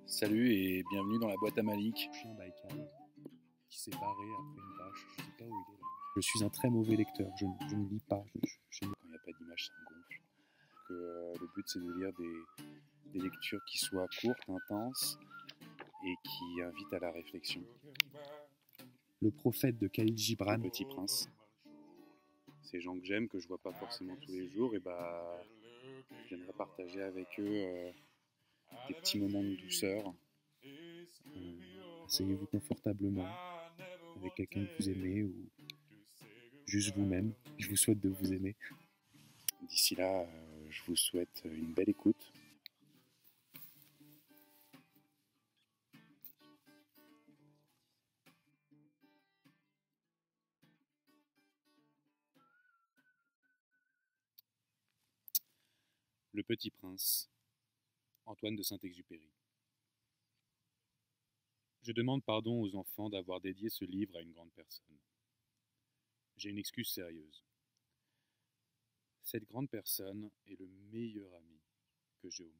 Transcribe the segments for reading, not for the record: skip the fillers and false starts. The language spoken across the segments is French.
Salut et bienvenue dans la boîte à Malik. Chien Baïkal qui s'est barré après une vache. Je ne sais pas où il est là. Je suis un très mauvais lecteur. Je ne lis pas. Quand il n'y a pas d'image, ça me gonfle. Le but, c'est de lire des lectures qui soient courtes, intenses et qui invitent à la réflexion. Le prophète de Khalil Gibran. Le Petit Prince. Ces gens que j'aime, que je vois pas forcément tous les jours, et j'aimerais partager avec eux des petits moments de douceur. Asseyez-vous confortablement avec quelqu'un que vous aimez ou juste vous-même. Je vous souhaite de vous aimer. D'ici là, je vous souhaite une belle écoute. Le Petit Prince, Antoine de Saint-Exupéry. Je demande pardon aux enfants d'avoir dédié ce livre à une grande personne. J'ai une excuse sérieuse. Cette grande personne est le meilleur ami que j'ai au monde.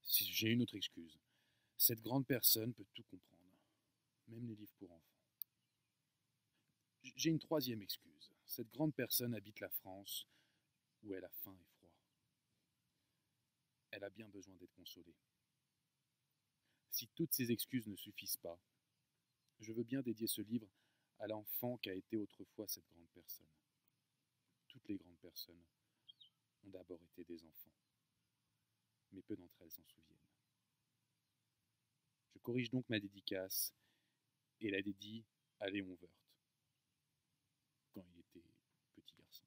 J'ai une autre excuse. Cette grande personne peut tout comprendre, même les livres pour enfants. J'ai une troisième excuse. Cette grande personne habite la France où elle a faim et froid. Elle a bien besoin d'être consolée. Si toutes ces excuses ne suffisent pas, je veux bien dédier ce livre à l'enfant qu'a été autrefois cette grande personne. Toutes les grandes personnes ont d'abord été des enfants, mais peu d'entre elles s'en souviennent. Je corrige donc ma dédicace et la dédie à Léon Wörth, quand il était petit garçon.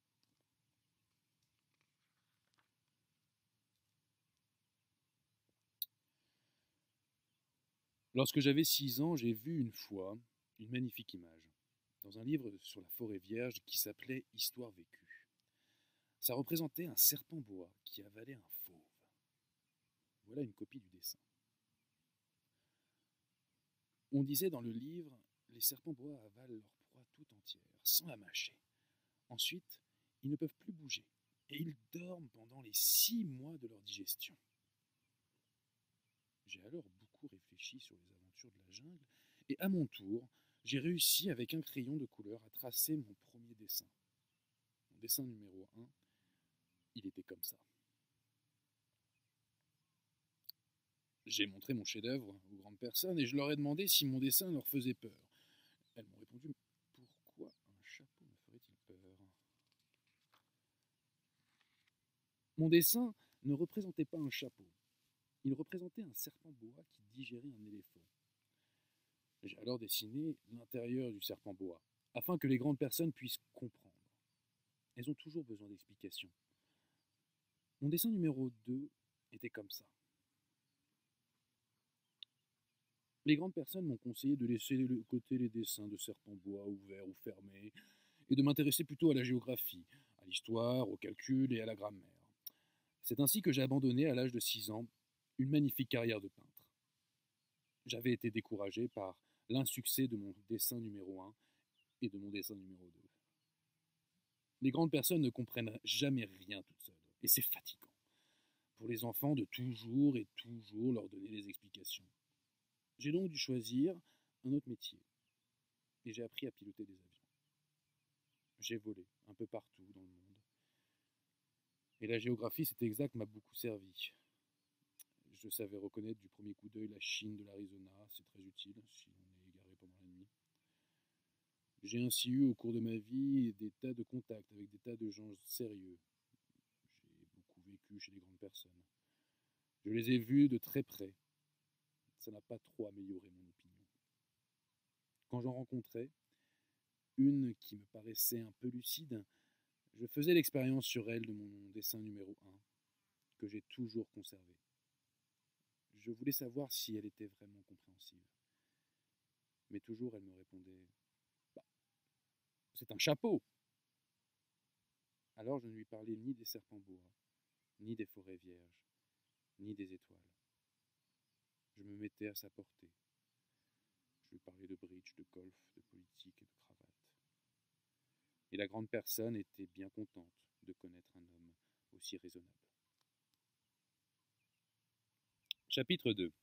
Lorsque j'avais 6 ans, j'ai vu une fois une magnifique image dans un livre sur la forêt vierge qui s'appelait Histoire vécue. Ça représentait un serpent boa qui avalait un fauve. Voilà une copie du dessin. On disait dans le livre, les serpents boa avalent leur proie tout entière, sans la mâcher. Ensuite, ils ne peuvent plus bouger, et ils dorment pendant les 6 mois de leur digestion. J'ai alors beaucoup réfléchi sur les aventures de la jungle, et à mon tour, j'ai réussi avec un crayon de couleur à tracer mon premier dessin. Mon dessin numéro 1, il était comme ça. J'ai montré mon chef-d'œuvre aux grandes personnes et je leur ai demandé si mon dessin leur faisait peur. Elles m'ont répondu, pourquoi un chapeau me ferait-il peur ? Mon dessin ne représentait pas un chapeau. Il représentait un serpent boa qui digérait un éléphant. J'ai alors dessiné l'intérieur du serpent boa, afin que les grandes personnes puissent comprendre. Elles ont toujours besoin d'explications. Mon dessin numéro 2 était comme ça. Les grandes personnes m'ont conseillé de laisser de côté les dessins de serpents bois ouverts ou fermés et de m'intéresser plutôt à la géographie, à l'histoire, au calcul et à la grammaire. C'est ainsi que j'ai abandonné à l'âge de 6 ans une magnifique carrière de peintre. J'avais été découragé par l'insuccès de mon dessin numéro 1 et de mon dessin numéro 2. Les grandes personnes ne comprennent jamais rien toutes seules, et c'est fatigant pour les enfants de toujours et toujours leur donner des explications. J'ai donc dû choisir un autre métier, et j'ai appris à piloter des avions. J'ai volé un peu partout dans le monde, et la géographie, c'est exact, m'a beaucoup servi. Je savais reconnaître du premier coup d'œil la Chine de l'Arizona, c'est très utile si on est égaré pendant la nuit. J'ai ainsi eu au cours de ma vie des tas de contacts avec des tas de gens sérieux. J'ai beaucoup vécu chez les grandes personnes. Je les ai vus de très près. Ça n'a pas trop amélioré mon opinion. Quand j'en rencontrais une qui me paraissait un peu lucide, je faisais l'expérience sur elle de mon dessin numéro 1, que j'ai toujours conservé. Je voulais savoir si elle était vraiment compréhensive. Mais toujours elle me répondait bah, « c'est un chapeau !» Alors je ne lui parlais ni des serpents bois, ni des forêts vierges, ni des étoiles. Je me mettais à sa portée. Je lui parlais de bridge, de golf, de politique et de cravate. Et la grande personne était bien contente de connaître un homme aussi raisonnable. Chapitre 2.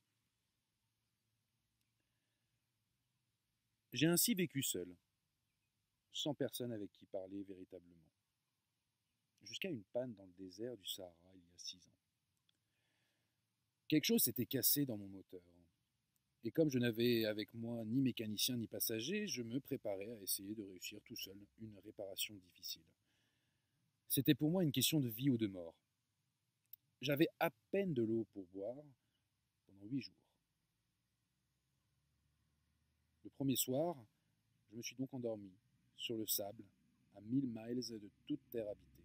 J'ai ainsi vécu seul, sans personne avec qui parler véritablement, jusqu'à une panne dans le désert du Sahara il y a 6 ans. Quelque chose s'était cassé dans mon moteur, et comme je n'avais avec moi ni mécanicien ni passager, je me préparais à essayer de réussir tout seul une réparation difficile. C'était pour moi une question de vie ou de mort. J'avais à peine de l'eau pour boire pendant 8 jours. Le premier soir, je me suis donc endormi, sur le sable, à 1000 miles de toute terre habitée.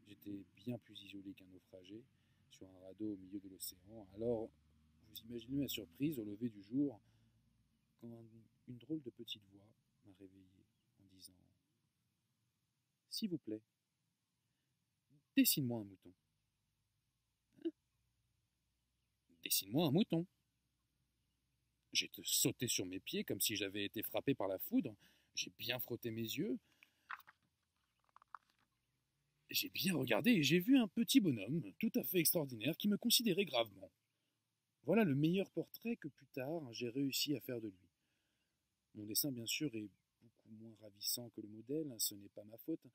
J'étais bien plus isolé qu'un naufragé, sur un radeau au milieu de l'océan. Alors, vous imaginez ma surprise au lever du jour, quand une drôle de petite voix m'a réveillé en disant « S'il vous plaît, dessine-moi un mouton. » Hein? Dessine-moi un mouton. J'ai sauté sur mes pieds comme si j'avais été frappé par la foudre. J'ai bien frotté mes yeux. J'ai bien regardé et j'ai vu un petit bonhomme, tout à fait extraordinaire, qui me considérait gravement. Voilà le meilleur portrait que plus tard j'ai réussi à faire de lui. Mon dessin, bien sûr, est beaucoup moins ravissant que le modèle, ce n'est pas ma faute.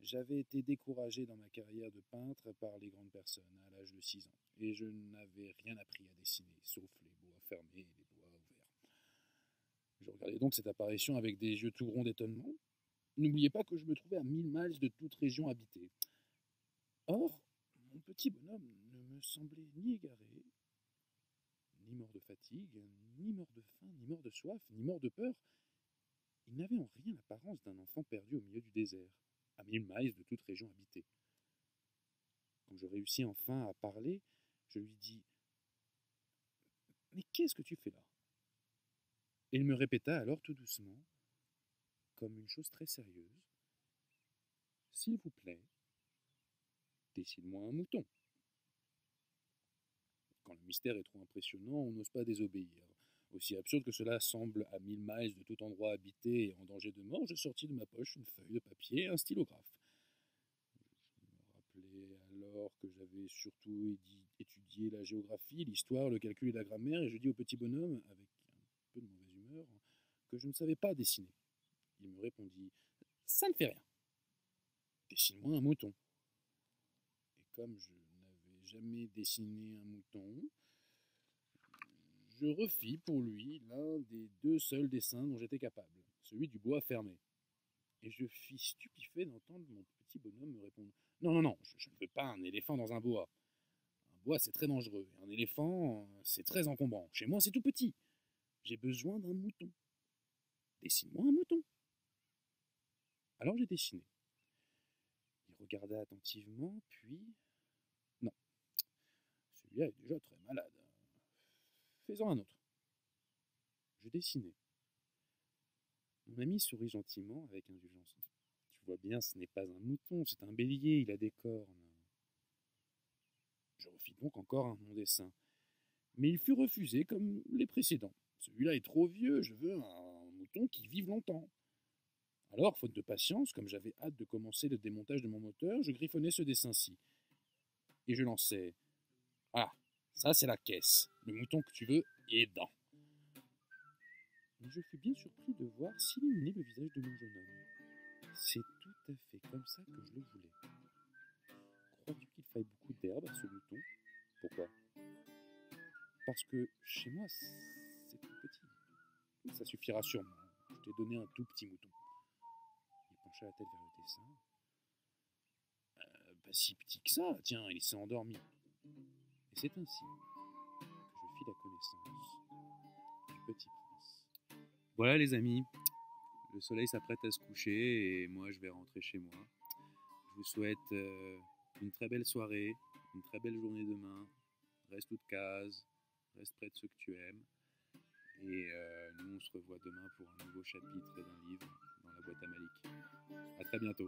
J'avais été découragé dans ma carrière de peintre par les grandes personnes à l'âge de 6 ans, et je n'avais rien appris à dessiner, sauf les bois fermés et les bois ouverts. Je regardais donc cette apparition avec des yeux tout ronds d'étonnement. N'oubliez pas que je me trouvais à 1000 miles de toute région habitée. Or, mon petit bonhomme ne me semblait ni égaré, ni mort de fatigue, ni mort de faim, ni mort de soif, ni mort de peur. Il n'avait en rien l'apparence d'un enfant perdu au milieu du désert, à 1000 miles de toute région habitée. Quand je réussis enfin à parler, je lui dis « Mais qu'est-ce que tu fais là ?» Et il me répéta alors tout doucement, comme une chose très sérieuse, « S'il vous plaît, dessine-moi un mouton. » Quand le mystère est trop impressionnant, on n'ose pas désobéir. Aussi absurde que cela semble à 1000 miles de tout endroit habité et en danger de mort, je sortis de ma poche une feuille de papier et un stylographe. Je me rappelais alors que j'avais surtout étudié la géographie, l'histoire, le calcul et la grammaire, et je dis au petit bonhomme, avec un peu de mauvaise humeur, que je ne savais pas dessiner. Il me répondit « Ça ne fait rien. Dessine-moi un mouton. » Et comme je n'avais jamais dessiné un mouton, je refis pour lui l'un des 2 seuls dessins dont j'étais capable, celui du bois fermé. Et je fus stupéfait d'entendre mon petit bonhomme me répondre « Non, non, non, je ne veux pas un éléphant dans un bois. Un bois, c'est très dangereux. Un éléphant, c'est très encombrant. Chez moi, c'est tout petit. J'ai besoin d'un mouton. Dessine-moi un mouton. » Alors j'ai dessiné. Il regarda attentivement, puis « Non, celui-là est déjà très malade. Fais-en un autre. » Je dessinai. Mon ami sourit gentiment avec indulgence. Tu vois bien, ce n'est pas un mouton, c'est un bélier, il a des cornes. Je refis donc encore mon dessin. Mais il fut refusé comme les précédents. Celui-là est trop vieux, je veux un mouton qui vive longtemps. Alors, faute de patience, comme j'avais hâte de commencer le démontage de mon moteur, je griffonnais ce dessin-ci. Et je lançais « Ah, ça c'est la caisse. Le mouton que tu veux est dedans. » Mais je fus bien surpris de voir s'illuminer le visage de mon jeune homme. C'est tout à fait comme ça que je le voulais. Crois-tu qu'il faille beaucoup d'herbe à ce mouton? Pourquoi? Parce que chez moi, c'est tout petit. Ça suffira sûrement. Je t'ai donné un tout petit mouton. Il pencha la tête vers le dessin. Pas si petit que ça, tiens, il s'est endormi. Et c'est ainsi que je fis la connaissance du petit prince. Voilà les amis, le soleil s'apprête à se coucher et moi je vais rentrer chez moi. Je vous souhaite une très belle soirée, une très belle journée demain. Reste toute case, reste près de ceux que tu aimes. Et nous on se revoit demain pour un nouveau chapitre d'un livre dans la boîte à Malik. À très bientôt.